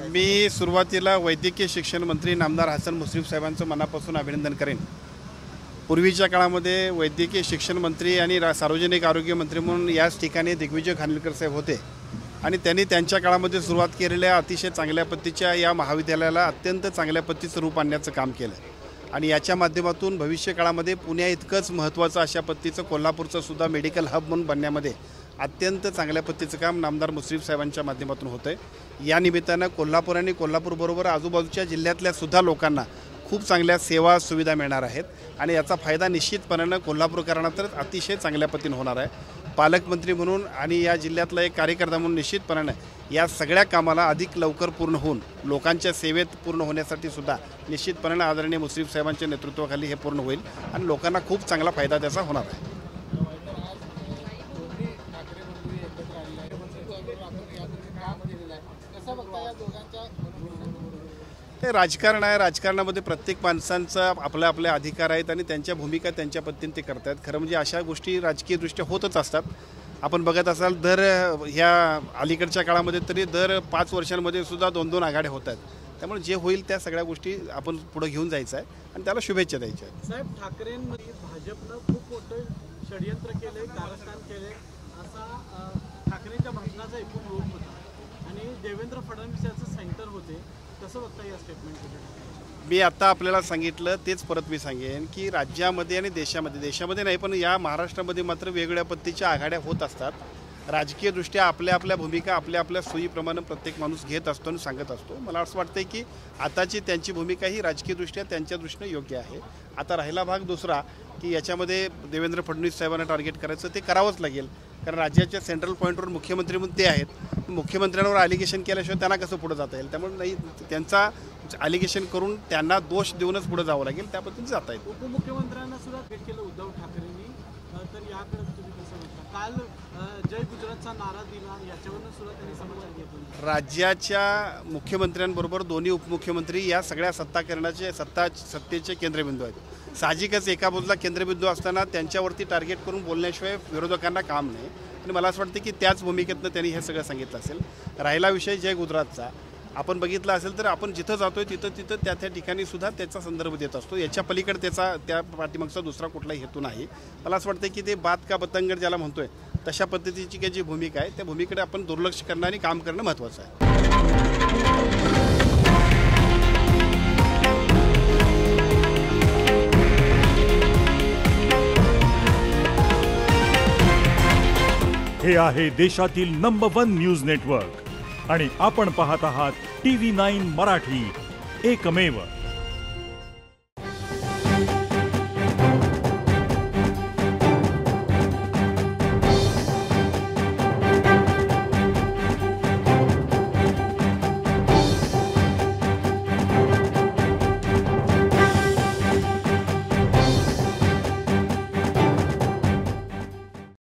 काय? मी सुरुवातीला वैद्यकीय शिक्षण मंत्री नामदार हसन मुश्रीफ साहेबांचं मनापासून अभिनंदन करेन। पूर्वीच्या काळामध्ये वैद्यकीय शिक्षण मंत्री आणि सार्वजनिक आरोग्य मंत्री म्हणून याच ठिकाणी दिग्विजय खानविलकर साहेब होते आणि त्यांनी त्यांच्या काळामध्ये सुरुवात केलेल्या अतिशय चांगल्या पद्धतीच्या या महाविद्यालयाला अत्यंत चांगल्या पद्धतीचं रूप आणण्याचं काम केलं आणि याच्या माध्यमातून भविष्य काळामध्ये पुण्या इतकंच महत्त्वाचं अशा पद्धतीचं कोल्हापूरचं सुद्धा मेडिकल हब म्हणून बनण्यामध्ये अत्यंत चांगल्या पद्धतीचं काम नामदार मुश्रीफ साहेबांच्या माध्यमातून होतं आहे। या निमित्तानं कोल्हापूर आणि कोल्हापूरबरोबर आजूबाजूच्या जिल्ह्यातल्या सुद्धा लोकांना खूप चांगल्या सेवा सुविधा मिळणार आहेत आणि याचा फायदा निश्चितपणानं कोल्हापूरकरांना तर अतिशय चांगल्या पद्धतीने होणार आहे। पालकमंत्री म्हणून आणि या जिल्ह्यातला एक कार्यकर्ता म्हणून निश्चितपणानं या सगळ्या कामाला अधिक लवकर पूर्ण होऊन लोकांच्या सेवेत पूर्ण होण्यासाठी सुद्धा निश्चितपणानं आदरणीय मुश्रीफ साहेबांच्या नेतृत्वाखाली हे पूर्ण होईल आणि लोकांना खूप चांगला फायदा त्याचा होणार आहे। हे राजकारण आहे, राजकारणामध्ये प्रत्येक माणसांचा आपल्या आपल्या अधिकार आहेत आणि त्यांच्या भूमिका त्यांच्या पद्धतीने ते करतात। खरं म्हणजे अशा गोष्टी राजकीयदृष्ट्या होतच असतात। आपण बघत असाल दर ह्या अलीकडच्या काळामध्ये तरी दर 5 वर्षांमध्ये सुद्धा 2-2 आघाड्या होत आहेत। त्यामुळे जे होईल त्या सगळ्या गोष्टी आपण पुढे घेऊन जायचं आहे आणि त्याला शुभेच्छा द्यायच्या आहेत। साहेब, ठाकरेंमध्ये भाजपनं खूप मोठं षडयंत्र केले, कारस्थान केले असा ठाकरेंच्या भाषणाचा एकूण रूप होता आणि देवेंद्र फडणवीस याचं सेंटर होते। कसं बघता या स्टेटमेंट? मी आता आपल्याला सांगितलं तेच परत मी सांगेन की राज्यामध्ये आणि देशामध्ये नाही पण या महाराष्ट्रामध्ये मात्र वेगवेगळ्या पद्धतीच्या आघाड्या होत असतात। राजकीयदृष्ट्या आपल्या आपल्या भूमिका आपल्या आपल्या सोयीप्रमाणे प्रत्येक माणूस घेत असतो आणि सांगत असतो। मला असं वाटतं की आताची त्यांची भूमिका ही राजकीयदृष्ट्या त्यांच्या दृष्टीने योग्य आहे। आता राहिला भाग दुसरा की याच्यामध्ये देवेंद्र फडणवीस साहेबांना टार्गेट करायचं ते करावंच लागेल, कारण राज्याच्या सेंट्रल पॉईंटवर मुख्यमंत्री म्हणून ते आहेत। मुख्यमंत्र्यांवर ॲलिगेशन केल्याशिवाय त्यांना कसं पुढे जाता येईल? त्यामुळे नाही, त्यांचा ॲलिगेशन करून त्यांना दोष देऊनच पुढे जावं लागेल, त्या पद्धतीने जाता येईल। उपमुख्यमंत्र्यांना सुद्धा भेट केलं उद्धव ठाकरेंनी, तर याकडे तुम्ही कसं बघता? काल जय गुजरातचा नारा दिला, याच्यावरून सुद्धा त्यांनी समाधान घेतलं। राज्याच्या मुख्यमंत्र्यांबरोबर दोन्ही उपमुख्यमंत्री या सगळ्या सत्तेचे केंद्रबिंदू आहेत। साहजिकच एका बाजूला केंद्रबिंदू असताना त्यांच्यावरती टार्गेट करून बोलण्याशिवाय विरोधकांना काम नाही आणि मला असं वाटतं की त्याच भूमिकेतनं त्यांनी हे सगळं सांगितलं असेल। राहिला विषय जय गुजरातचा, आपण बघितला असेल तर आपण जिथं जातोय तिथं त्या ठिकाणी सुद्धा त्याचा संदर्भ देत असतो। याच्या पलीकडे त्या पाठीमागचा दुसरा कुठलाही हेतू नाही। मला असं वाटतं की ते बात का बतंगड ज्याला म्हणतोय तशा पद्धतीची काही जी भूमिका आहे त्या भूमिकेकडे आपण दुर्लक्ष करणं आणि काम करणं महत्त्वाचं आहे। हे आहे देशातील नंबर 1 न्यूज नेटवर्क आणि आपण पाहत आहात TV9 मराठी, एकमेव।